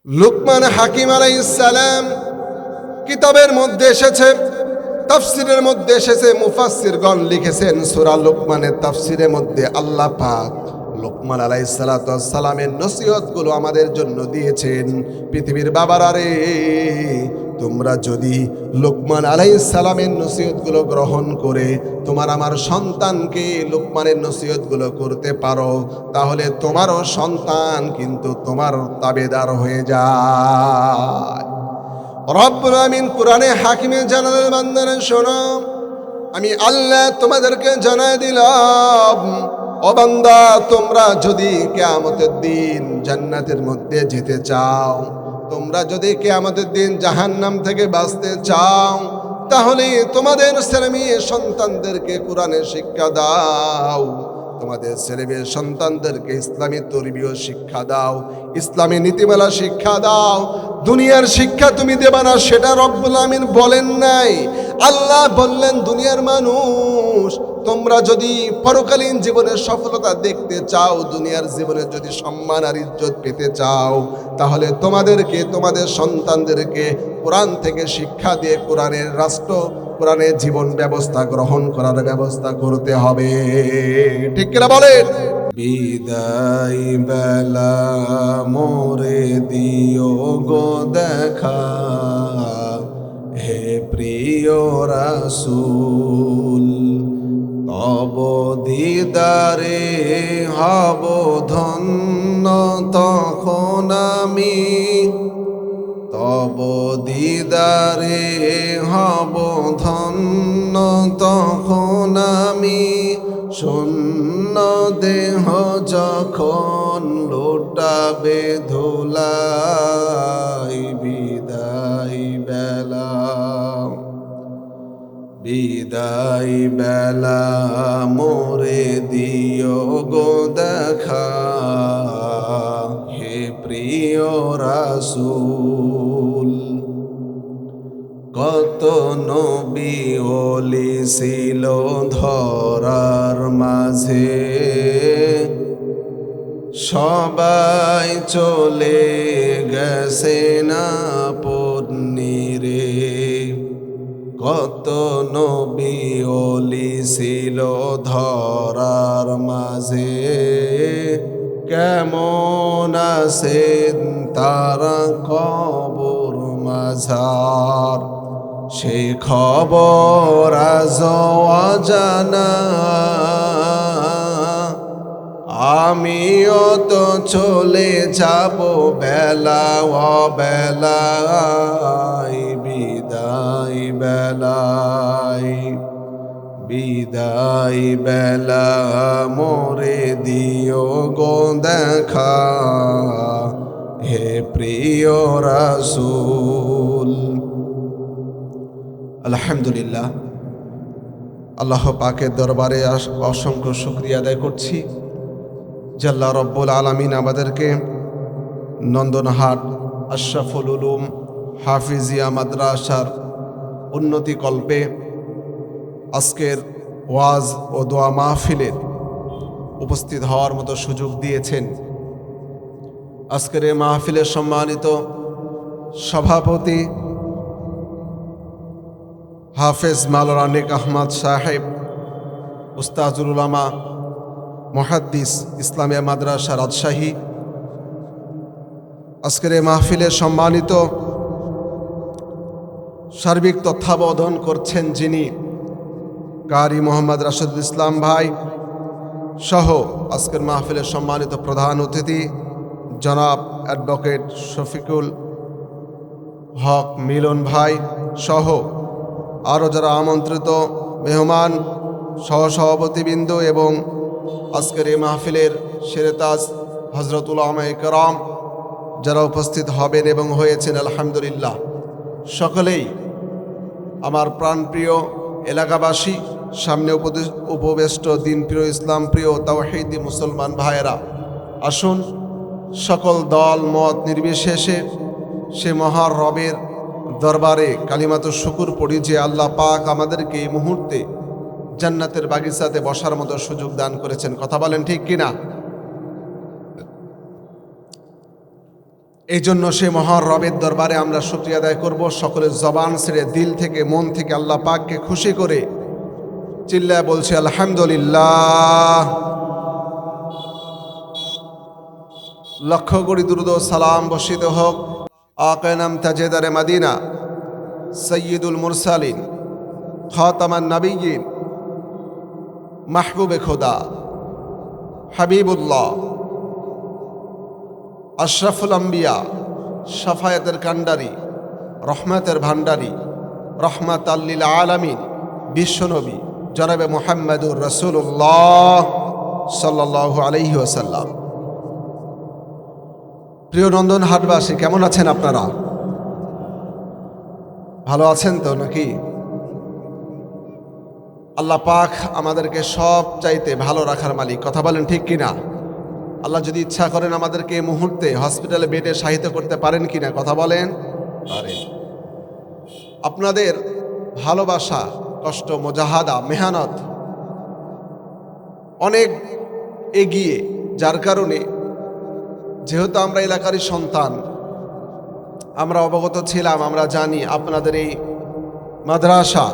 লুকমান হাকিম আলাইহিস সালাম কিতাবের মধ্যে এসেছে, তাফসিরের মধ্যে এসেছে, মুফাসসিরগণ লিখেছেন সূরা লুকমানের তাফসিরের মধ্যে আল্লাহ পাক লুকমান আলাইহিস সালাতু ওয়াস সালামের নসিহতগুলো আমাদের জন্য দিয়েছেন। পৃথিবীর বাবারা রে, তোমরা যদি লুকমান আলাইহিস সালামের নসিহতগুলো গ্রহণ করে তোমার আমার সন্তানকে লুকমানের নসিহতগুলো করতে পারো, তাহলে তোমারও সন্তান কিন্তু তোমার তাবেদার হয়ে যায়। রব্বুল আমিন কোরআনে হাকিমে জানালেন, বান্দারা শোনো, আমি আল্লাহ তোমাদেরকে জানায় দিলাম, ও বান্দা, তোমরা যদি কিয়ামতের দিন জান্নাতের মধ্যে যেতে চাও, তোমরা যদি কিয়ামতের দিন জাহান্নাম থেকে বাঁচতে চাও, তাহলে তোমাদের ছেলেমেয়ে সন্তানদেরকে কোরআনের শিক্ষা দাও, তোমাদের ছেলেমেয়ে সন্তানদেরকে ইসলামী তরবিয়ত শিক্ষা দাও, ইসলামী নীতিমালা শিক্ষা দাও। দুনিয়ার শিক্ষা তুমি দেবা না সেটা রব্বুল আমিন বলেন নাই। আল্লাহ বললেন, দুনিয়ার মানুষ, তোমরা যদি পরকালীন জীবনের সফলতা দেখতে চাও, দুনিয়ার জীবনে যদি সম্মান আর ইজ্জত পেতে চাও, তাহলে তোমাদেরকে তোমাদের সন্তানদেরকে কোরআন থেকে শিক্ষা দিয়ে কোরআনের রাষ্ট্র, কোরআনের জীবন ব্যবস্থা গ্রহণ করার ব্যবস্থা করতে হবে। ঠিক কিনা বলেন? বিদায় বেলা মোরে দিও গো দেখা, হে প্রিয় রাসূল, তব দিদারে হব ধন্য তখন আমি, তব দিদারে হব ধন্য তখন আমি, শূন্য দেহ যখন লোটাবে ধুলাই, বিদায় বেলা, বিদায় বেলা মোরে দিও গো দেখা, হে প্রিয় রাসূল। কত নবী ওলি ছিল ধরার মাঝে, সবাই চলে গেছে না পন্নিরে, কত নবী ওলি ছিল ধরার মাঝে, কেমন আছেন তারা কবর মাঝার, সে খবর আজ অজানা, আমিও তো চলে যাব বেলা অবেলায়, বিদায় বেলায়, বিদায় বেলা মোরে দিও গো দেখা, হে প্রিয় রাসূল। আলহামদুলিল্লাহ, আল্লাহ পাকের দরবারে অসংখ্য শুকরিয়া আদায় করছি যে আল্লাহ রব্বুল আলামিন আমাদেরকে নন্দনহাট আশরাফুল উলুম হাফিজিয়া মাদ্রাসার উন্নতি কল্পে আজকের ওয়াজ ও দোয়া মাহফিলের উপস্থিত হওয়ার মতো সুযোগ দিয়েছেন। আজকের এই মাহফিলের সম্মানিত সভাপতি হাফেজ মাওলানা নেক আহমদ সাহেব, উস্তাজুল উলামা, মুহাদ্দিস, ইসলামিয়া মাদ্রাসা রাজশাহী। আজকের এই মাহফিলের সম্মানিত সার্বিক তত্ত্বাবধান করছেন যিনি, কারি মোহাম্মদ রাশেদুল ইসলাম ভাই সহ আজকের মাহফিলের সম্মানিত প্রধান অতিথি জনাব অ্যাডভোকেট শফিকুল হক মিলন ভাই সহ আরও যারা আমন্ত্রিত মেহমান, সহসভাপতিবৃন্দ এবং আজকের এই মাহফিলের সেরেতাজ হজরত উলামায়ে কেরাম যারা উপস্থিত হবেন এবং হয়েছেন, আলহামদুলিল্লাহ, সকলেই আমার প্রাণপ্রিয় এলাকাবাসী, সামনে উপবেষ্ট দিনপ্রিয়, ইসলাম প্রিয়, তাওহীদি মুসলমান ভাইয়েরা, আসুন সকল দল মত নির্বিশেষে সে মহান রবের দরবারে কালিমাতুশ শুকুর পড়ি যে আল্লাহ পাক আমাদেরকে এই মুহূর্তে জান্নাতের বাগিচাতে বসার মতো সুযোগ দান করেছেন। কথা বলেন ঠিক কিনা? এই জন্য সে মহান রবের দরবারে আমরা শুকরিয়া আদায় করব। সকলের জবান ছেড়ে দিল থেকে মন থেকে আল্লাহ পাককে খুশি করে চিল্লায় বলছি আলহামদুলিল্লাহ। লক্ষ কোটি দুরূদ ও সালাম বর্ষিত হোক আকা নাম তাজেদারে মদিনা সৈয়দুল মুরসালিন খাতামান নবিয়্যিন মাহবুবে খোদা হাবিবুল্লাহ আশরাফুল আম্বিয়া শাফায়াতের কান্ডারি রহমতের ভান্ডারি রহমাত লিল আলামিন বিশ্বনবী জনাবে মুহাম্মদুর রাসূলুল্লাহ সাল্লাল্লাহু আলাইহি ওয়াসাল্লাম। প্রিয় নন্দনহাটবাসী, কেমন আছেন আপনারা? ভালো আছেন তো নাকি? আল্লাহ পাক আমাদেরকে সব চাইতে ভালো রাখার মালিক, কথা বলেন ঠিক কিনা? আল্লাহ যদি ইচ্ছা করেন আমাদেরকে এই মুহূর্তে হসপিটালে বেডে শায়িত করতে পারেন কিনা, কথা বলেন। পারেন। আপনাদের ভালোবাসা, কষ্ট, মুজাহাদা, মেহনত অনেক এগিয়ে, যার কারণে যেহেতু আমরা এলাকারই সন্তান, আমরা অবগত ছিলাম, আমরা জানি আপনাদের এই মাদ্রাসা,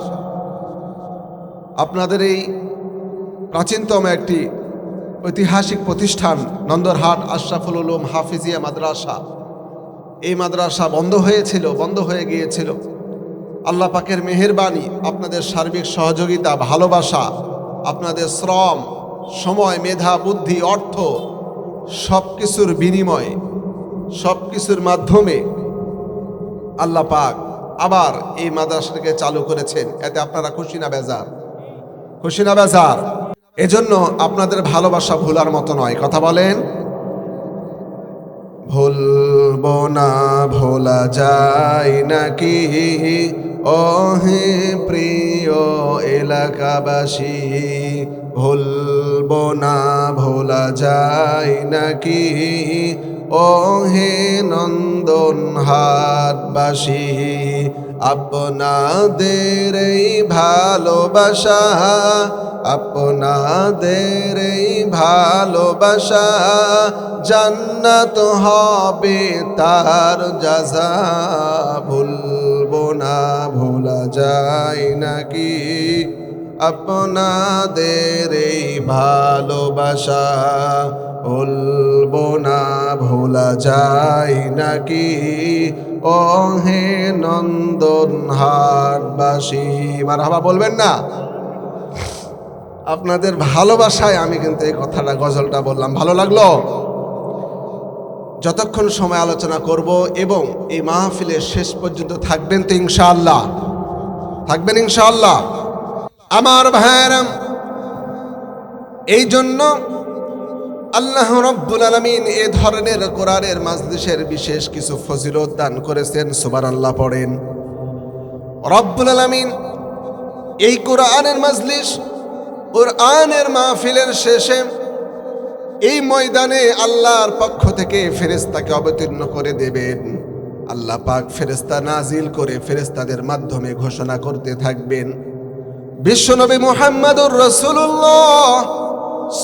আপনাদের এই প্রাচীনতম একটি ঐতিহাসিক প্রতিষ্ঠান নন্দরহাট আশরাফুল উলুম হাফিজিয়া মাদ্রাসা, এই মাদ্রাসা বন্ধ হয়েছিল, বন্ধ হয়ে গিয়েছিল। আল্লাহ পাকের মেহেরবানি, আপনাদের সার্বিক সহযোগিতা, ভালোবাসা, আপনাদের শ্রম, সময়, মেধা, বুদ্ধি, অর্থ সব কিছুর বিনিময়ে, সব কিছুর মাধ্যমে আল্লাহ পাক আবার এই মাদ্রাসাটাকে চালু করেছেন। এতে আপনারা খুশি না বেজার? খুশি না বেজার? এজন্য আপনাদের ভালোবাসা ভোলার মতো নয়, কথা বলেন। ভুলবো না, ভোলা যায় নাকি ওহে প্রিয় এলাকাবাসী, ভুলবো না, ভোলা যায় নাকি ওহে নন্দনহাটবাসী। আপনাদের এই ভালোবাসা, আপনাদের এই ভালোবাসা জান্নাত হবে তার জাযা। ভুলবো না, ভোলা যায় নাকি আপনাদের এই ভালোবাসা, ভুলবো না, ভোলা যায় নাকি ওহে নন্দনহাটবাসী। মারহাবা বলবেন না? আপনাদের ভালোবাসায় আমি কিন্তু এই কথাটা, গজলটা বললাম, ভালো লাগলো। যতক্ষণ সময় আলোচনা করব এবং এই মাহফিলের শেষ পর্যন্ত থাকবেন তো ইনশাআল্লাহ? থাকবেন ইনশাআল্লাহ? আমার ভাইয়েরা, এই জন্য আল্লাহ রাব্বুল আলামিন এ ধরনের কোরআনের মাজলিসের বিশেষ কিছু ফজিলত দান করেছেন। সুবহানাল্লাহ পড়েন। রাব্বুল আলামিন এই কোরআনের মাজলিস, কোরআনের মাহফিলের শেষে এই ময়দানে আল্লাহর পক্ষ থেকে ফেরেশতাকে অবতীর্ণ করে দেবেন। আল্লাহ পাক ফেরেশতা নাজিল করে ফেরেশতাদের মাধ্যমে ঘোষণা করতে থাকবেন, বিশ্বনবী মুহাম্মদুর রাসূলুল্লাহ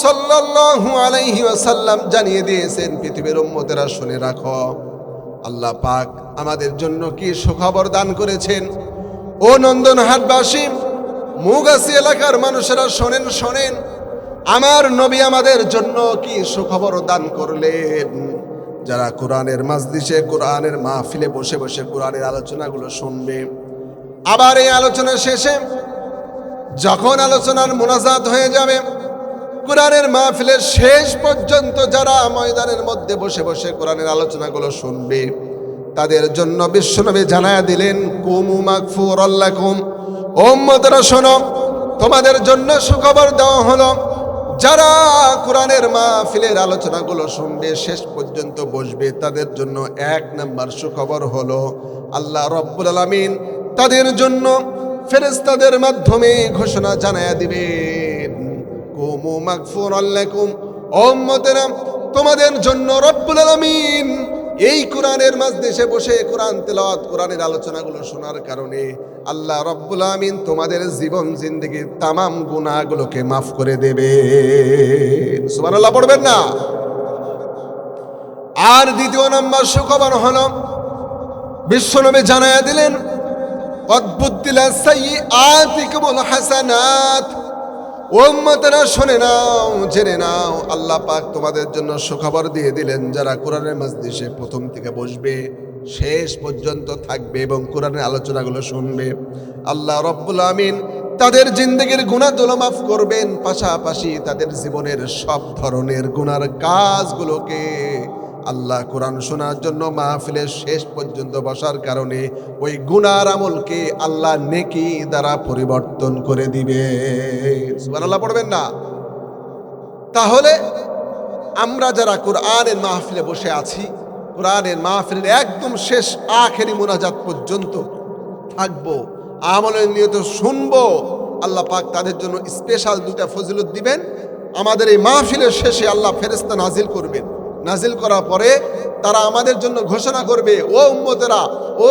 সাল্লাল্লাহু আলাইহি ওয়াসাল্লাম জানিয়ে দিয়েছেন, পৃথিবীর উম্মতেরা শুনে রাখো, আল্লাহ পাক আমাদের জন্য কি সুখবর দান করেছেন। ও নন্দনহাটবাসী, মুগাসী এলাকার মানুষেরা শোনেন, শোনেন, আমার নবী আমাদের জন্য কি সুখবর দান করলেন। যারা কোরআনের মাজলিসে, কোরআনের মাহফিলে বসে বসে কোরআনের আলোচনাগুলো শুনবে, আবার এই আলোচনা শেষে যখন আলোচনার মুনাজাত হয়ে যাবে, কোরআনের মাহফিলের শেষ পর্যন্ত যারা ময়দানের মধ্যে বসে বসে কোরআনের আলোচনাগুলো শুনবে, তাদের জন্য বিশ্বনবী জানায়া দিলেন, কুমু মাগফুরাল লাকুম, ও উম্মতরা শোনো, তোমাদের জন্য সুখবর দেওয়া হলো। যারা কোরআনের মাহফিলের আলোচনাগুলো শুনবে, শেষ পর্যন্ত বসবে, তাদের জন্য এক নাম্বার সুখবর হলো আল্লাহ রাব্বুল আলামিন তাদের জন্য ফেরেশতাদের মাধ্যমে ঘোষণা জানায়া দিবেন, কুমু মাগফুরাল লাকুম, ও উম্মতেরা, তোমাদের জন্য রব্বুল আলামিন এই কোরআনের মাজলিসে বসে কোরআন তেলাওয়াত, কোরআনের আলোচনাগুলো শোনার কারণে আল্লাহ রব্বুল আমিন তোমাদের জীবন জিন্দেগির তামাম গুনাহগুলোকে মাফ করে দেবে। সুবহানাল্লাহ পড়বেন না? আর দ্বিতীয় নম্বর সুখবর হলো বিশ্বনবী জানায়া দিলেন অদ্বুদ্দিলা সাইয়্যাতিকুমুল হাসানাত। উম্মতেরা শুনে নাও, জেনে নাও, আল্লাহ পাক তোমাদের জন্য সুখবর দিয়ে দিলেন যারা কোরআনের মজলিসে প্রথম থেকে বসবে, শেষ পর্যন্ত থাকবে এবং কোরআনের আলোচনাগুলো শুনবে, আল্লাহ রব্বুল আমিন তাদের জিন্দেগির গুনাহগুলো মাফ করবেন, পাশাপাশি তাদের জীবনের সব ধরনের গুনার কাজগুলোকে আল্লাহ কোরআন শোনার জন্য মাহফিলের শেষ পর্যন্ত বসার কারণে ওই গুনার আমলকে আল্লাহ নেকি দ্বারা পরিবর্তন করে দিবে। সুবহানাল্লাহ পড়বেন না? তাহলে আমরা যারা কোরআনের মাহফিলে বসে আছি, কোরআনের মাহফিলের একদম শেষ আখেরি মোনাজাত পর্যন্ত থাকবো, আমলের নিয়ত শুনবো, আল্লাহ পাক তাদের জন্য স্পেশাল দুটা ফজিলত দিবেন। আমাদের এই মাহফিলের শেষে আল্লাহ ফেরেশতা নাজিল করবেন। নাজিল করার পরে তারা আমাদের জন্য ঘোষণা করবে, ও উম্মতেরা, ও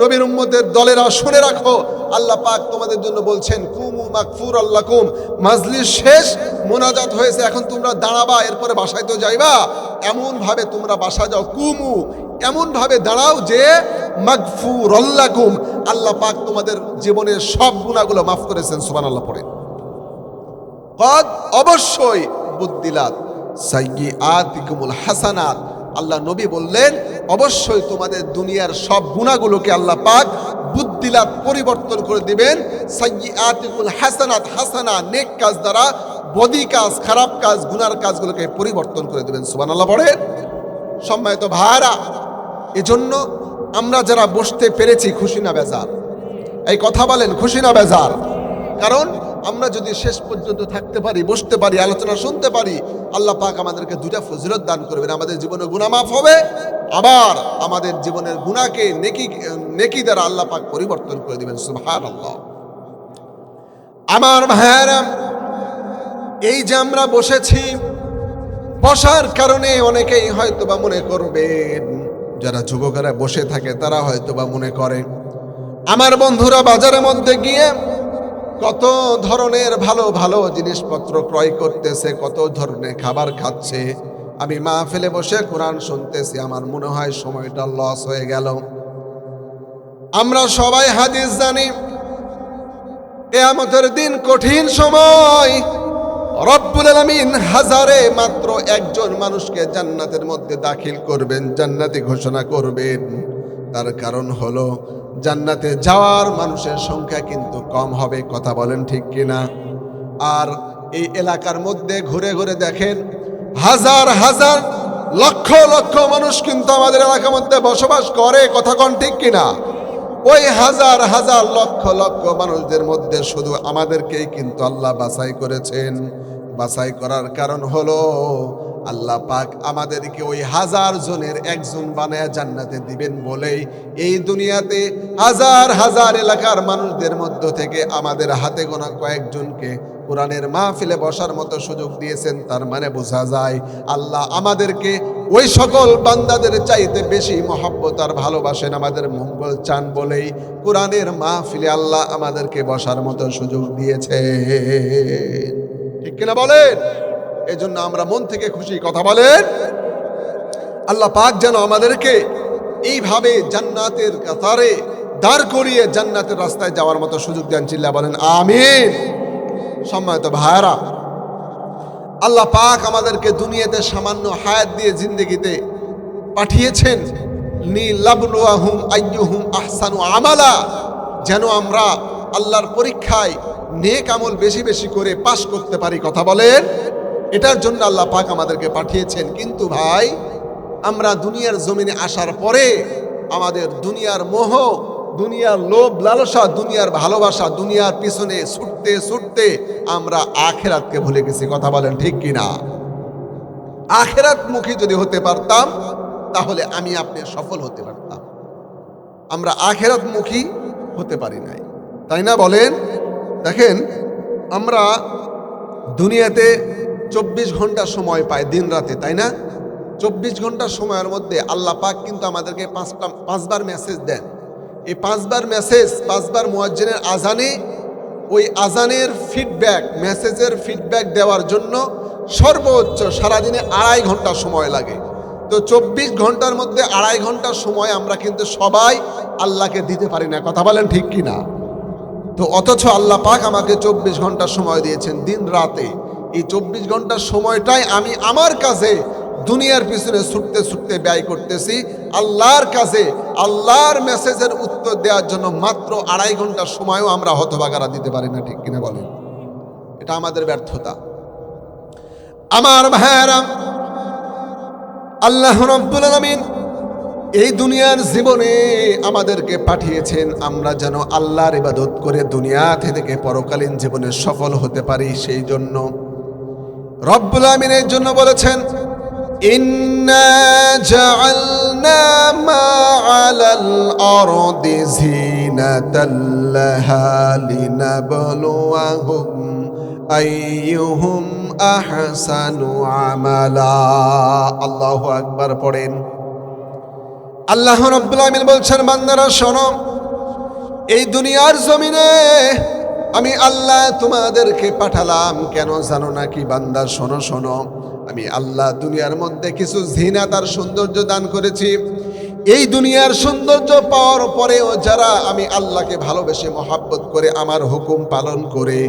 নবীর উম্মতের দলেরা, শুনে রাখো, আল্লাহ পাক তোমাদের জন্য বলছেন কুমু মাগফুর আল্লাকুম, মাজলিস শেষ, মোনাজাত হয়েছে, এখন তোমরা দাঁড়াবা, এরপরে বাসায় তো যাইবা, এমন ভাবে তোমরা বাসা যাও, কুমু এমন ভাবে দাঁড়াও যে মাগফুর আল্লাকুম, আল্লাহ পাক তোমাদের জীবনের সব গুনাহগুলো মাফ করেছেন। সুবহানাল্লাহ পড়ে। কদ অবশ্যই বুদ্দিলাত সাইয়্যাতিকুমুল হাসানাত, আল্লাহ নবী বললেন অবশ্যই তোমাদের দুনিয়ার সব গুনাহগুলোকে আল্লাহ পাক বুদ্দিলাত পরিবর্তন করে দিবেন। সাইয়্যাতিকুল হাসানাত, হাসানা নেক কাজ দ্বারা বদি কাজ, খারাপ কাজ, গুনার কাজগুলোকে পরিবর্তন করে দিবেন। সুবহানাল্লাহ পড়েন। সম্মানিত ভাইরা, এজন্য আমরা যারা বসতে পেরেছি খুশি না বেজার? এই কথা বলেন, খুশি না বেজার? কারণ আমরা যদি শেষ পর্যন্ত থাকতে পারি, বসতে পারি, আলোচনা শুনতে পারি, আল্লাহ পাক আমাদেরকে দুটা ফজিলত দান করবেন। আমাদের জীবনের গুনাহ মাফ হবে, আবার আমাদের জীবনের গুনাহকে নেকি দ্বারা আল্লাহ পাক পরিবর্তন করে দিবেন। সুবহানাল্লাহ। আমার ভাইয়েরা, এই যে আমরা বসেছি, বসার কারণে অনেকেই হয়তোবা মনে করবেন, যারা যুবকেরা বসে থাকে তারা হয়তোবা মনে করে আমার বন্ধুরা বাজারের মধ্যে গিয়ে কত ধরনের ভালো ভালো জিনিসপত্র ক্রয় করতেছে, কত ধরনের খাবার খাচ্ছে, আমি মাহফিলে বসে কোরআন শুনতেছি, আমার মনে হয় সময়টা লস হয়ে গেল। আমরা সবাই হাদিস জানি, কিয়ামতের দিন কঠিন সময়, রব্বুল আলামিন হাজারে মাত্র একজন মানুষকে জান্নাতের মধ্যে দাখিল করবেন, জান্নাতি ঘোষণা করবেন। তার কারণ হলো জান্নাতে যাওয়ার মানুষের সংখ্যা কিন্তু কম হবে। কথা বলেন ঠিক কিনা? আর এই এলাকার মধ্যে ঘুরে ঘুরে দেখেন, হাজার হাজার লক্ষ লক্ষ মানুষ কিন্তু আমাদের এলাকার মধ্যে বসবাস করে। কথা কোন ঠিক কিনা? ওই হাজার হাজার লক্ষ লক্ষ মানুষদের মধ্যে শুধু আমাদেরকেই কিন্তু আল্লাহ বাছাই করেছেন। বাছাই করার কারণ হলো আল্লাহ পাক আমাদেরকে ওই হাজার জনের একজন বানায় জান্নাতে দিবেন বলেই এই দুনিয়াতে হাজার হাজার এলাকার মানুষদের মধ্য থেকে আমাদের হাতে গোনা কয়েকজনকে কোরআনের মাহফিলে বসার মতো সুযোগ দিয়েছেন। তার মানে বোঝা যায় আল্লাহ আমাদেরকে ওই সকল বান্দাদের চাইতে বেশি মহব্বত আর ভালোবাসেন, আমাদের মঙ্গল চান বলেই কোরআনের মাহফিলে আল্লাহ আমাদেরকে বসার মতো সুযোগ দিয়েছে। ঠিক কিনা বলেন? এই জন্য আমরা মন থেকে খুশি। কথা বলেন। আল্লাহ পাক যেন আমাদেরকে এইভাবে জান্নাতের কাতারে দাঁড় করিয়ে জান্নাতের রাস্তায় যাওয়ার মতো সুযোগ দেন। চিল্লা বলেন আমিন। সম্মানিত ভাইরা, আল্লাহ পাক আমাদেরকে দুনিয়াতে সামান্য হায়াত দিয়ে জিন্দেগিতে পাঠিয়েছেন লিয়াবলুয়াহুম আইয়ুহুম আহসানু আমালা, যেন আমরা আল্লাহর পরীক্ষায় নেক আমল বেশি বেশি করে পাশ করতে পারি। কথা বলেন। এটার জন্য আল্লাহ পাক আমাদেরকে পাঠিয়েছেন। কিন্তু ভাই, আমরা দুনিয়ার জমিনে আসার পরে আমাদের দুনিয়ার মোহ, দুনিয়ার লোভ লালসা, দুনিয়ার ভালোবাসা, দুনিয়ার পিছনে ছুটতে ছুটতে আমরা আখিরাতকে ভুলে গেছি। কথা বলেন ঠিক কিনা? আখিরাতমুখী যদি হতে পারতাম তাহলে আমি আপনি সফল হতে পারতাম। আমরা আখিরাতমুখী হতে পারি নাই, তাই না? বলেন। দেখেন, আমরা দুনিয়াতে 24 ঘন্টা সময় পাই দিন রাতে, তাই না? 24 ঘন্টা সময়ের মধ্যে আল্লাহ পাক কিন্তু আমাদেরকে পাঁচবার মেসেজ দেন। এই 5বার মেসেজ, 5বার মুয়াজ্জিনের আজানে, ওই আজানের ফিডব্যাক, মেসেজের ফিডব্যাক দেওয়ার জন্য সর্বোচ্চ সারাদিনে 2.5 ঘন্টা সময় লাগে। তো 24 ঘন্টার মধ্যে 2.5 ঘন্টা সময় আমরা কিন্তু সবাই আল্লাহকে দিতে পারি না, কথা বলেন ঠিক কি না? তো অথচ আল্লাহ পাক আমাকে 24 ঘন্টা সময় দিয়েছেন দিন রাতে। এই 24 ঘন্টার সময়টাই আমি আমার কাছে দুনিয়ার পিছনে ছুটতে ছুটতে ব্যয় করতেছি আল্লাহর কাছে আল্লাহর মেসেজের উত্তর দেওয়ার জন্য। মাত্র 2.5 ঘন্টার সময়ও আমরা হতভাগারা দিতে পারি না, ঠিক কিনা বলেন? এটা আমাদের ব্যর্থতা। আমার ভাইয়েরা, আল্লাহ রাব্বুল আলামিন এই দুনিয়ার জীবনে আমাদেরকে পাঠিয়েছেন আমরা যেন আল্লাহর ইবাদত করে দুনিয়া থেকে পরকালীন জীবনে সফল হতে পারি। সেই জন্য রব্বুল আলামিন এর জন্য বলেছেন, ইন্না জাআলনা মা আলাল আরদি যিনাতাল লাহা লিনাবলুয়াহুম আইয়ুহুম আহসানু আমালা। আল্লাহু আকবার পড়েন। আল্লাহ রাব্বুল আলামিন বলছেন, বান্দারা শোনো, এই দুনিয়ার জমিনে আমি আল্লাহ তোমাদেরকে পাঠালাম কেন জানো নাকি? বান্দা শোনো শোনো, আমি আল্লাহ দুনিয়ার মধ্যে কিছু জিনাত আর সৌন্দর্য দান করেছি। এই দুনিয়ার সৌন্দর্য পাওয়ার পরেও যারা আমি আল্লাহকে ভালোবেসে মহাব্বত করে আমার হুকুম পালন করে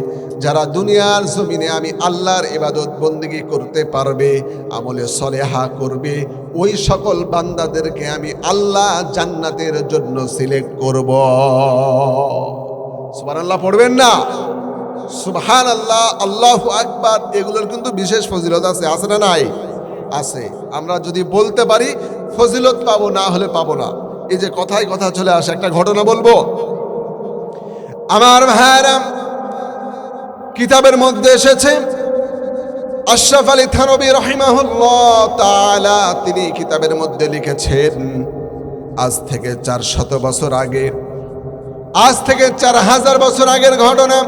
যারা দুনিয়ার জমিনে আমি আল্লাহর ইবাদত বন্দেগী করতে পারবে, আমলে সলেহা করবে, ওই সকল বান্দাদেরকে আমি আল্লাহ জান্নাতের জন্য সিলেক্ট করব। সুবহানাল্লাহ পড়বেন না? সুবহানাল্লাহ, আল্লাহু আকবার। এগুলোর কিন্তু বিশেষ ফজিলত আছে, আছে না নাই? আছে। আমরা যদি বলতে পারি ফজিলত পাবো, না হলে পাবো না। এই যে কথায় কথা চলে আসে, একটা ঘটনা বলবো। আমার ভাইরা, কিতাবের মধ্যে এসেছে আশরাফ আলী থানবী রাহিমাহুল্লাহ তাআলা তিনি কিতাবের মধ্যে লিখেছেন, আজ থেকে 400 বছর আগে, আজ থেকে 4000 বছর আগের ঘটনা।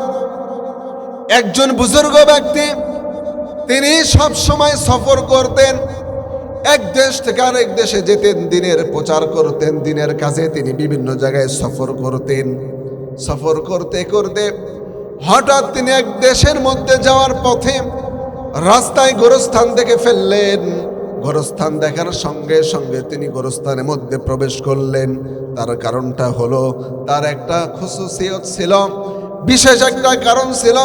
একজন বুজুর্গ ব্যক্তি, তিনি সব সময় সফর করতেন, এক দেশ থেকে আরেক দেশে যেতেন, দিনের প্রচার করতেন, দিনের কাজে তিনি বিভিন্ন জায়গায় সফর করতেন। সফর করতে করতে হঠাৎ তিনি এক দেশের মধ্যে যাওয়ার পথে রাস্তায় গোরস্থান দেখে ফেললেন। গোরস্থান দেখার সঙ্গে সঙ্গে তিনি গোরস্থানের মধ্যে প্রবেশ করলেন। তার কারণটা হলো, তার একটা খুসুসিয়ত ছিল, বিশেষ একটা কারণ ছিল।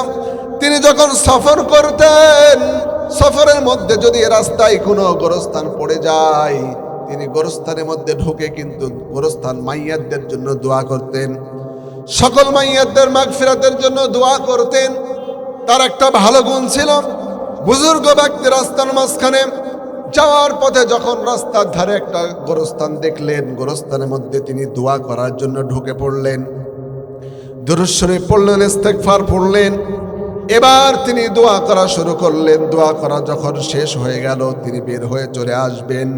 তিনি যখন সফর করতেন, সফরের মধ্যে যদি রাস্তায় কোনো গোরস্থান পড়ে যায়, তিনি গোরস্থানের মধ্যে ঢুকে কিন্তু গোরস্থান মাইয়াতদের জন্য দোয়া করতেন, সকল মাইয়াতদের মাগফিরাতের জন্য দোয়া করতেন। তার একটা ভালো গুণ ছিল, বুজুর্গ ব্যক্তি রাস্তার মাঝখানে যাওয়ার পথে যখন রাস্তার ধারে একটা গোরস্থান দেখলেন, গোরস্থানের মধ্যে তিনি দোয়া করার জন্য ঢুকে পড়লেন, দুরূদ শরীফ পড়লেন, ইস্তেগফার পড়লেন। এবার তিনি দোয়া করা শুরু করলেন। দোয়া করা যখন শেষ হয়ে গেল, তিনি বের হয়ে চলে আসবেন।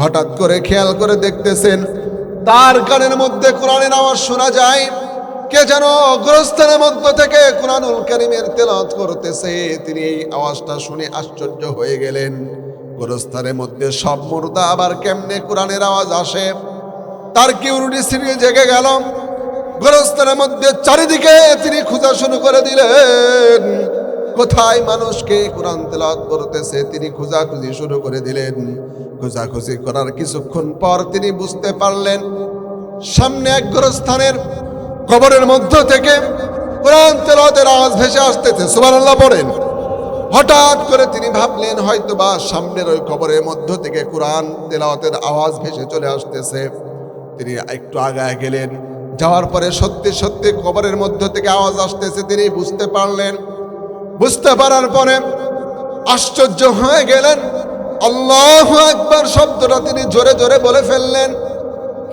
হঠাৎ করে খেয়াল করে দেখতেছেন, তার কানের মধ্যে কোরআনের আওয়াজ শোনা যায়। কে যেন গোরস্থানের মধ্য থেকে কোরআনুল কারীমের তেলাওয়াত করতেছে। তিনি এই আওয়াজটা শুনে আশ্চর্য হয়ে গেলেন। গোরস্থানের মধ্যে সব মুর্দা, আবার কেমনে কোরআনের আওয়াজ আসে? তার কিউরিওসিটি জেগে গেল। গোরস্থানের মধ্যে চারিদিকে তিনি খোঁজা শুরু করে দিলেন, কোথায় মানুষকে কোরআন তেলাওয়াত করতেছে। তিনি খোঁজাখুঁজি শুরু করে দিলেন। খোঁজাখুঁজি করার কিছুক্ষণ পর তিনি বুঝতে পারলেন, সামনে এক গোরস্থানের কবরের মধ্য থেকে কোরআন তেলাওয়াতের আওয়াজ ভেসে আসতেছে। সুবহানাল্লাহ পড়েন। হঠাৎ করে তিনি ভাবলেন, হয়তোবা সামনের ওই কবরের মধ্য থেকে কোরআন তেলাওয়াতের আওয়াজ ভেসে চলে আসতেছে। তিনি একটু আগায় গেলেন। যাওয়ার পরে সত্যি সত্যি কবরের মধ্য থেকে আওয়াজ আসতেছে। তিনি বুঝতে পারলেন। বুঝতে পারার পরে আশ্চর্য হয়ে গেলেন। আল্লাহু আকবার শব্দটা তিনি জোরে জোরে বলে ফেললেন।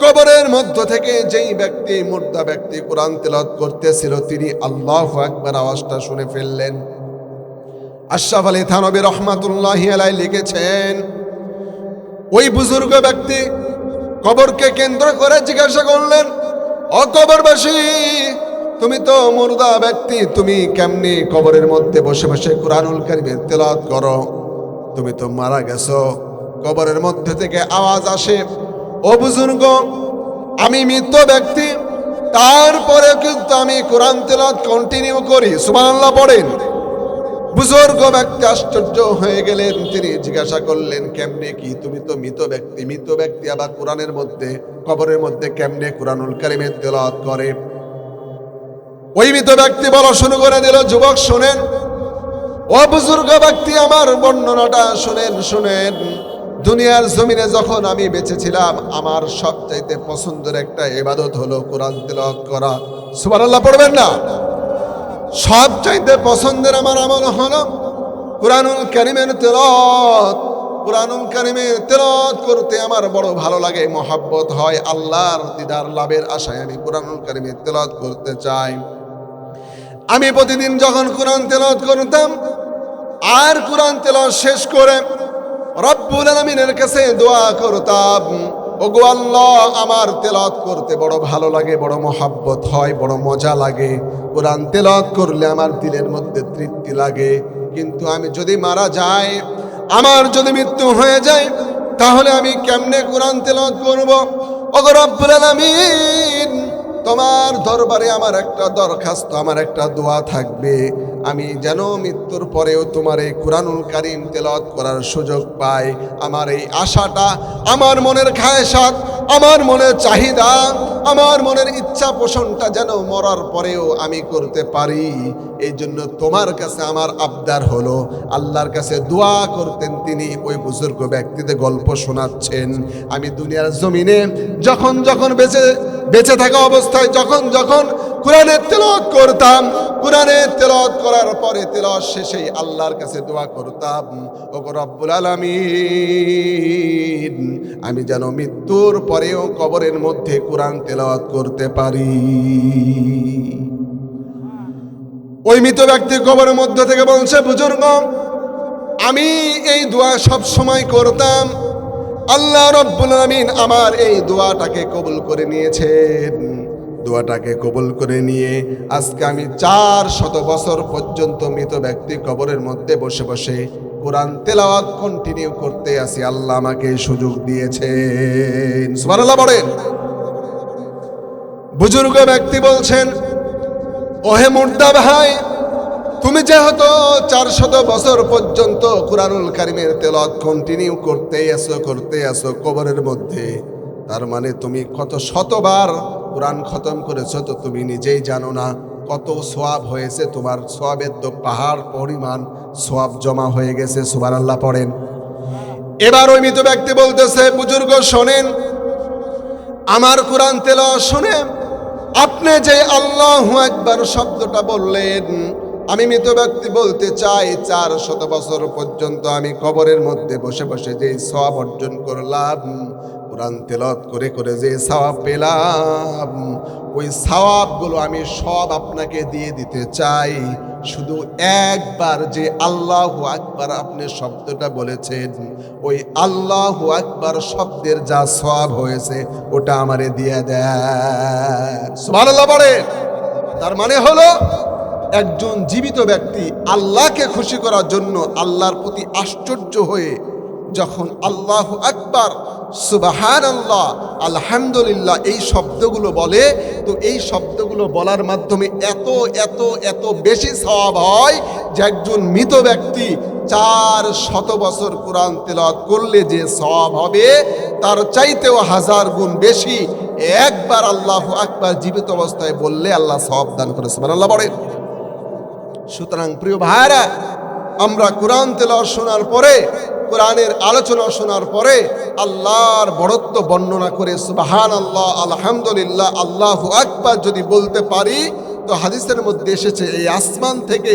কবরের মধ্য থেকে যেই ব্যক্তি, মুর্দা ব্যক্তি কোরআন তেলাওয়াত করতেছিল, তিনি আল্লাহু আকবার আওয়াজটা শুনে ফেললেন। আশরাফ আলী থানবী রহমাতুল্লাহি আলাইহি লিখেছেন, ওই বুজুর্গ ব্যক্তি কবরকে কেন্দ্র করে জিজ্ঞাসা করলেন, ও কবরবাসী, তুমি তো মুর্দা ব্যক্তি, তুমি কেমনি কবরের মধ্যে বসে বসে কোরআনুল কারীমের তেলাওয়াত করো? তুমি তো মারা গেছো, কবরের মধ্যে থেকে আওয়াজ আসে। ও বুজুর্গ, আমি মৃত ব্যক্তি, তারপরে কিন্তু আমি কোরআন তেলাওয়াত কন্টিনিউ করি। সুবহানাল্লাহ পড়েন। বুজুর্গ ব্যক্তি আশ্চর্য হয়ে গেলেন। তিনি জিজ্ঞাসা করলেন, কেমনে কি? তুমি তো মৃত ব্যক্তি, মৃত ব্যক্তি আবার কোরআনের মধ্যে, কবরের মধ্যে কেমনে কোরআনুল কারীমের তেলাওয়াত করে? ওই মৃত ব্যক্তি বলা শুরু করে দিল, যুবক শোনেন, ও বুজুর্গ ব্যক্তি, আমার বর্ণনাটা শুনেন, শুনেন। দুনিয়ার জমিনে যখন আমি বেঁচে ছিলাম, আমার সবচাইতে পছন্দের একটা ইবাদত হলো কোরআন তেলাওয়াত করা। সুবহানাল্লাহ পড়বেন না? সবচাইতে পছন্দের আমার আমল হলো কুরআনুল কারীমের তেলাওয়াত। কুরআনুল কারীমের তেলাওয়াত করতে আমার বড় ভালো লাগে, মহব্বত হয়। আল্লাহর দিদার লাভের আশায় আমি কুরআনুল কারীমের তেলাওয়াত করতে চাই। আমি প্রতিদিন যখন কুরআন তেলাওয়াত করতাম, আর কুরআন তেলাওয়াত শেষ করে রব্বুল আলামিনের কাছে দোয়া করতাম, ওগো আল্লাহ, আমার তেলাওয়াত করতে বড় ভালো লাগে, বড় মহব্বত হয়, বড় মজা লাগে। কোরআন তেলাওয়াত করলে আমার দিলের মধ্যে তৃপ্তি লাগে। কিন্তু আমি যদি মারা যাই, আমার যদি মৃত্যু হয়ে যায়, তাহলে আমি কেমনে কোরআন তেলাওয়াত করব? ওগো রব্বুল আলামিন, তোমার দরবারে আমার একটা দরখাস্ত, আমার একটা দোয়া থাকবে, আমি যেন মৃত্যুর পরেও তোমার এই কুরআনুল কারীম তেলাওয়াত করার সুযোগ পাই। আমার এই আশাটা, আমার মনের খায়েশাত, আমার মনের চাহিদা, আমার মনের ইচ্ছা পোষণটা যেন মরার পরেও আমি করতে পারি। এই জন্য তোমার কাছে আমার আবদার হলো। আল্লাহর কাছে দোয়া করতেন তিনি। ওই বুজুর্গ ব্যক্তিদের গল্প শোনাচ্ছেন, আমি দুনিয়ার জমিনে যখন যখন বেঁচে থাকা অবস্থায় যখন যখন কোরআনের তেলাওয়াত করতাম, কোরআনের তেলাওয়াত করার পরে তেলাওয়াত শেষেই আল্লাহর কাছে দোয়া করতাম, ওগো রব্বুল আলামিন, আমি যেন মৃত্যুর পরেও কবরের মধ্যে কোরআন তেলাওয়াত করতে পারি। ওই মৃত ব্যক্তি কবরের মধ্যে থেকে বলছে, বুজুর্গ, আমি এই দোয়া সব সময় করতাম, আল্লাহ রব্বুল আলামিন আমার এই দোয়াটাকে কবুল করে নিয়েছেন। দোয়াটাকে কবুল করে নিয়ে আজকে আমি 400 বছর পর্যন্ত মৃত ব্যক্তি কবরের মধ্যে বসে বসে কোরআন তেলাওয়াত কন্টিনিউ করতে আছি। আল্লাহ আমাকে সুযোগ দিয়েছেন। সুবহানাল্লাহ বলেন। বুজুর্গ ব্যক্তি বলছেন, ওহে মুর্দা ভাই, তুমি যেহেতু 400 বছর পর্যন্ত কুরআনুল কারীমের তেলাওয়াত কন্টিনিউ করতে আসো কবরের মধ্যে, তার মানে তুমি কত শতবার কোরআন খতম করেছো তো তুমি নিজেই জানো না। কত সওয়াব হয়েছে, তোমার সওয়াবের তো পাহাড় পরিমাণ সওয়াব জমা হয়ে গেছে। সুবহানাল্লাহ পড়েন। এবার ওই মৃত ব্যক্তি বলতেছে, বুজুর্গ শোনেন, আমার কোরআন তেলাওয়াত শুনে আপনি যে আল্লাহু আকবার শব্দটা বললেন, আমি মৃত ব্যক্তি বলতে চাই 400 বছর পর্যন্ত আমি কবরের মধ্যে বসে বসে যে সওয়াব অর্জন করলাম, কোরআন তেলাওয়াত করে করে যে সওয়াব পেলাম, ওই সওয়াবগুলো আমি সব আপনাকে দিয়ে দিতে চাই। শুধু একবার যে আল্লাহু আকবার আপনি শব্দটা বলেছেন, ওই আল্লাহু আকবার শব্দের যা সওয়াব হয়েছে ওটা আমারে দিয়ে দেন। সুবহানাল্লাহ বলে। তার মানে হলো, একজন জীবিত ব্যক্তি আল্লাহকে খুশি করার জন্য আল্লাহর প্রতি আশ্চর্য হয়ে যখন আল্লাহু আকবার, সুবহানাল্লাহ, আলহামদুলিল্লাহ এই শব্দগুলো বলে, তো এই শব্দগুলো বলার মাধ্যমে এত এত এত বেশি সওয়াব হয় যে একজন মৃত ব্যক্তি 400 বছর কোরআন তেলাওয়াত করলে যে সওয়াব হবে তার চাইতেও 1000 গুণ বেশি একবার আল্লাহু আকবার জীবিত অবস্থায় বললে আল্লাহ সওয়াব দান করে। সুবহানাল্লাহ বলেন। সুতরাং প্রিয় ভাইরা, আমরা কোরআন তেলাওয়াত শোনার পরে, কোরআনের আলোচনা শোনার পরে আল্লাহর বড়ত্ব বর্ণনা করে সুবহানাল্লাহ, আলহামদুলিল্লাহ, আল্লাহু আকবার যদি বলতে পারি, তো হাদিসের মধ্যে এসেছে এই আসমান থেকে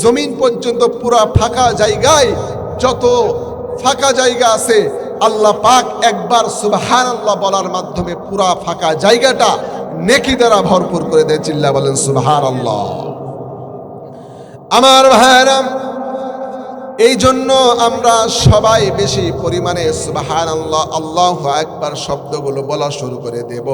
জমিন পর্যন্ত পুরা ফাঁকা জায়গায় যত ফাঁকা জায়গা আছে, আল্লাহ পাক একবার সুবহানাল্লাহ বলার মাধ্যমে পুরা ফাঁকা জায়গাটা নেকি দ্বারা ভরপুর করে দেয়। চিল্লা বলেন সুবহানাল্লাহ। আমার ভাইরা, এই জন্য আমরা সবাই বেশি পরিমাণে সুবহানাল্লাহ, আল্লাহু আকবার শব্দগুলো বলা শুরু করে দেব।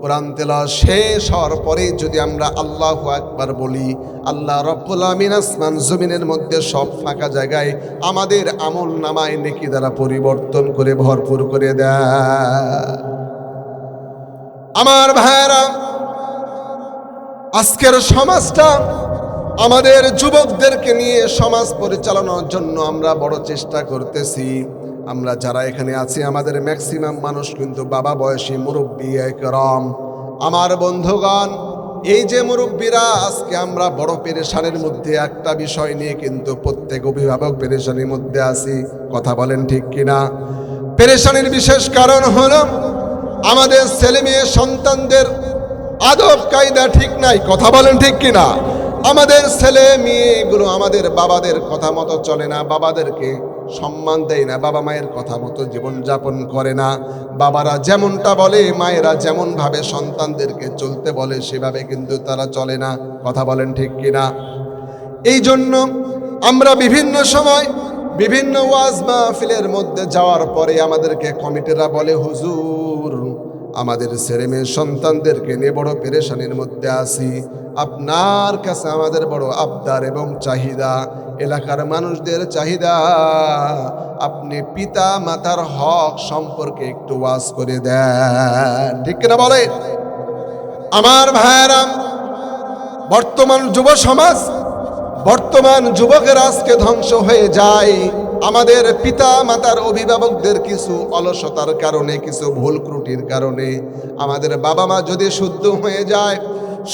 কোরআন তেলাওয়াত শেষ হওয়ার পরে যদি আমরা আল্লাহু আকবার বলি, আল্লাহ রাব্বুল আমিন আসমান জমিনের মধ্যে সব ফাঁকা জায়গায় আমাদের আমল নামায় নেকি দ্বারা পরিবর্তন করে ভরপুর করে দেয়। আমার ভাইরা, আজকের সমাজটা আমাদের যুবকদেরকে নিয়ে সমাজ পরিচালনার জন্য আমরা বড় চেষ্টা করতেছি। আমরা যারা এখানে আছি আমাদের ম্যাক্সিমাম মানুষ কিন্তু বাবা বয়সী মুরব্বী একরাম। আমার বন্ধুগণ, এই যে মুরব্বীরা, আজকে আমরা বড় পেরেশানির মধ্যে একটা বিষয় নিয়ে কিন্তু প্রত্যেক অভিভাবক পেরেশানির মধ্যে আছি। কথা বলেন ঠিক কিনা? পেরেশানির বিশেষ কারণ হলো আমাদের ছেলে মেয়ে সন্তানদের আদব কায়দা ঠিক নাই। কথা বলেন ঠিক কিনা? আমাদের ছেলে মেয়েগুলো আমাদের বাবাদের কথা মতো চলে না, বাবাদেরকে সম্মান দেয় না, বাবা মায়ের কথা মতো জীবনযাপন করে না। বাবারা যেমনটা বলে, মায়েরা যেমন ভাবে সন্তানদেরকে চলতে বলে সেভাবে কিন্তু তারা চলে না। কথা বলেন ঠিক কিনা? এই জন্য আমরা বিভিন্ন সময় বিভিন্ন ওয়াজ মাহফিলের মধ্যে যাওয়ার পরে আমাদেরকে কমিটিরা বলে, হুজুর আমাদের ছেলে মেয়ে সন্তানদেরকে নিয়ে বড় পেরেশানির মধ্যে আছি, আপনার কাছে আমাদের বড় আবদার এবং চাহিদা, এলাকার মানুষদের চাহিদা, আপনি পিতা মাতার হক সম্পর্কে একটু ওয়াজ করে দেন। ঠিক কিনা বলে? আমার ভাইয়েরা, বর্তমান যুব সমাজ, বর্তমান যুবকের আজকে ধ্বংস হয়ে যায় আমাদের পিতা মাতার অভিভাবকদের কিছু অলসতার কারণে, কিছু ভুল ত্রুটির কারণে। আমাদের বাবা মা যদি শুদ্ধ হয়ে যায়,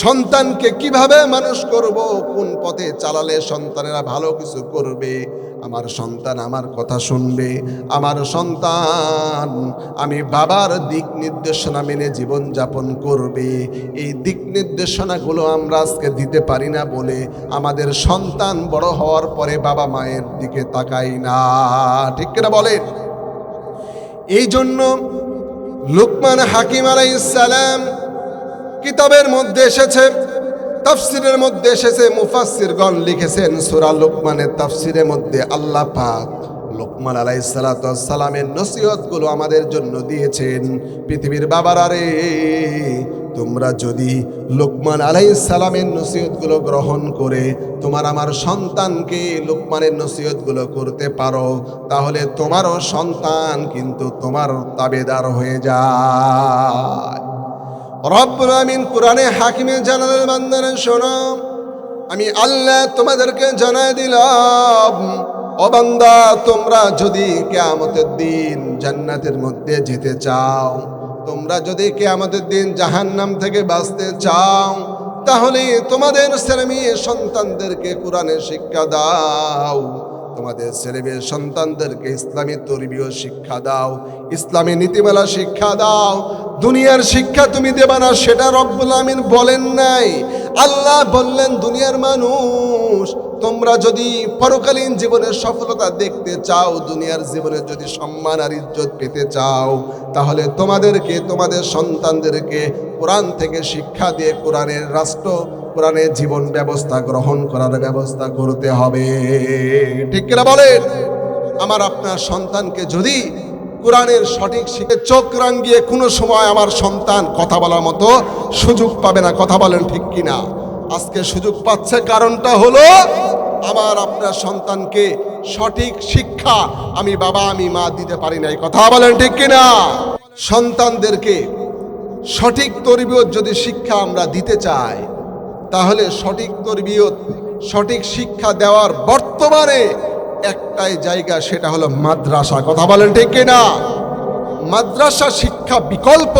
সন্তানকে কিভাবে মানুষ করব, কোন পথে চালালে সন্তানেরা ভালো কিছু করবে, আমার সন্তান আমার কথা শুনবে, আমার সন্তান আমি বাবার দিক নির্দেশনা মেনে জীবন যাপন করবে, এই দিক নির্দেশনাগুলো আমরা আজকে দিতে পারি না বলে আমাদের সন্তান বড় হওয়ার পরে বাবা মায়ের দিকে তাকাই না। ঠিক কিনা বলেন? এই জন্য লুকমান হাকিম আলাইহিস সালাম কিতাবের মধ্যে এসেছে, তাফসিরের মধ্যে এসেছে, মুফাসসিরগণ লিখেছেন সূরা লুকমানের তাফসিরের মধ্যে আল্লাহ পাক লুকমান আলাইহিস সালাতু ওয়াস সালামের নসিহতগুলো আমাদের জন্য দিয়েছেন। পৃথিবীর বাবারা রে, তোমরা যদি লুকমান আলাইহিস সালামের নসিহতগুলো গ্রহণ করে তোমার আমার সন্তানকে লুকমানের নসিহতগুলো করতে পারো, তাহলে তোমারও সন্তান কিন্তু তোমার তাবেদার হয়ে যায়। রব্বুল আমিন কোরআনে হাকিমে জানালেন, বান্দারা শোনো, আমি আল্লাহ তোমাদেরকে জানাই দিলাম, ও বান্দা তোমরা যদি কিয়ামতের দিন জান্নাতের মধ্যে যেতে চাও, তোমরা যদি কিয়ামতের দিন জাহান্নাম থেকে বাঁচতে চাও, তাহলে তোমাদের ছেলে মেয়ে সন্তানদেরকে কোরআনের শিক্ষা দাও, তোমাদের ছেলে মেয়ে সন্তানদেরকে ইসলামী তরবিয়ত শিক্ষা দাও, ইসলামী নীতিমালা শিক্ষা দাও। দুনিয়ার শিক্ষা তুমি দেবা না সেটা রব্বুল আমিন বলেন নাই। আল্লাহ বললেন, দুনিয়ার মানুষ তোমরা যদি পরকালীন জীবনের সফলতা দেখতে চাও, দুনিয়ার জীবনে যদি সম্মান আর ইজ্জত পেতে চাও, তাহলে তোমাদেরকে তোমাদের সন্তানদেরকে কোরআন থেকে শিক্ষা দিয়ে কোরআনের রাষ্ট্র, কোরআনের জীবন ব্যবস্থা গ্রহণ করার ব্যবস্থা করতে হবে। ঠিক কিনা বলেন? আমার আপনার সন্তানকে যদি কোরআনের সঠিক শিখে চোখ রাঙিয়ে কোনো সময় আমার সন্তান কথা বলার মতো সুযোগ পাবে না। কথা বলেন ঠিক কিনা? আজকে সুযোগ পাচ্ছে, কারণটা হলো আমার আপনার সন্তানকে সঠিক শিক্ষা আমি বাবা আমি মা দিতে পারি নাই। কথা বলেন ঠিক কিনা? সন্তানদেরকে সঠিক তরবিয়ত যদি শিক্ষা আমরা দিতে চাই, তাহলে সঠিক তরবিয়ত, সঠিক শিক্ষা দেওয়ার বর্তমানে একটাই জায়গা, সেটা হলো মাদ্রাসা। কথা বলেন ঠিক কিনা? মাদ্রাসা শিক্ষা বিকল্প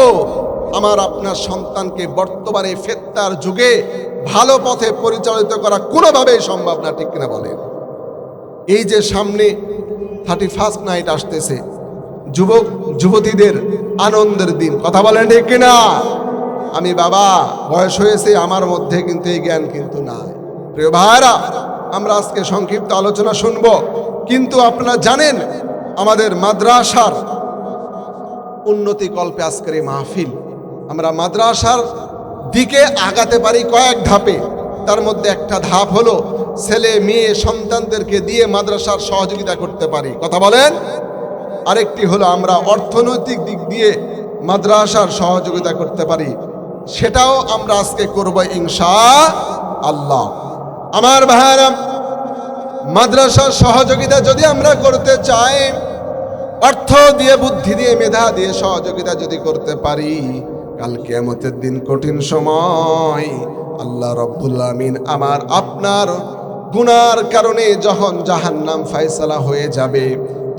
আমার আপনার সন্তানকে বর্তমানে ফেতনার যুগে ভালো পথে পরিচালিত করা কোনোভাবেই সম্ভব না। ঠিক কিনা বলেন? এই যে সামনে 31st নাইট আসতেছে, যুবক যুবতীদের আনন্দের দিন। কথা বলেন ঠিক কিনা? আমি বাবা, বয়স হয়েছে, আমার মধ্যে কিন্তু এই জ্ঞান কিন্তু নাই। প্রিয় ভাইরা, আমরা আজকে সংক্ষিপ্ত আলোচনা শুনব, কিন্তু আপনারা জানেন আমাদের মাদ্রাসার উন্নতি কল্পে আজকের এই মাহফিল। আমরা মাদ্রাসার দিকে আগাতে পারি কয়েক ধাপে। তার মধ্যে একটা ধাপ হলো ছেলে মেয়ে সন্তানদেরকে দিয়ে মাদ্রাসার সহযোগিতা করতে পারি। কথা বলেন? আরেকটি হলো আমরা অর্থনৈতিক দিক দিয়ে মাদ্রাসার সহযোগিতা করতে পারি, সেটাও আমরা আজকে করব ইনশাআল্লাহ। আমার ভাইরা, মাদ্রাসার সহযোগিতা যদি আমরা করতে চাই, অর্থ দিয়ে, বুদ্ধি দিয়ে, মেধা দিয়ে সহযোগিতা যদি করতে পারি, কাল কিয়ামতের দিন কঠিন সময় আল্লাহ রাব্বুল আমিন আমার আপনার গুনার কারণে যখন জাহান্নাম ফয়সালা হয়ে যাবে,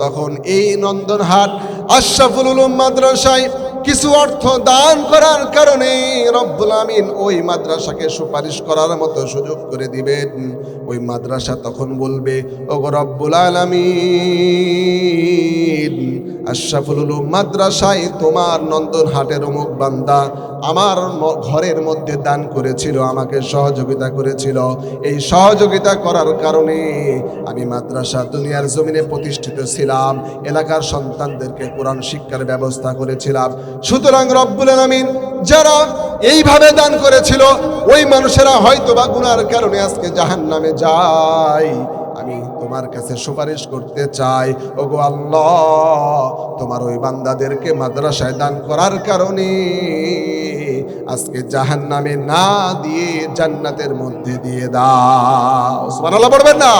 তখন এই নন্দনহাট আশরাফুল উলুম মাদ্রাসায় কিছু অর্থ দান করার কারণে রব্বুল আমিন ওই মাদ্রাসাকে সুপারিশ করার মতো সুযোগ করে দিবেন। ওই মাদ্রাসা তখন বলবে, ওগো রব্বুল আলামিন, আশরাফুল উলুম মাদ্রাসায় তোমার নন্দনহাটের অমুক বান্দা আমার ঘরের মধ্যে দান করেছিল, আমাকে সহযোগিতা করেছিল। এই সহযোগিতা করার কারণে আমি মাদ্রাসা দুনিয়ার জমিনে প্রতিষ্ঠিত ছিলাম, এলাকার সন্তানদেরকে কোরআন শিক্ষার ব্যবস্থা করেছিলাম। সুতরাং রব্বুল আলামিন যারা এইভাবে দান করেছিল, ওই মানুষেরা হয়তো বা গুনার কারণে আজকে জাহান্নামে যায়। আমি তোমার কাছে সুপারিশ করতে চাই, ওগো আল্লাহ, তোমার ওই বান্দাদেরকে মাদ্রাসায় দান করার কারণে আজকে জাহান্নামে না দিয়ে জান্নাতের মধ্যে দিয়ে দাও। সুবহানাল্লাহ পড়বেন না?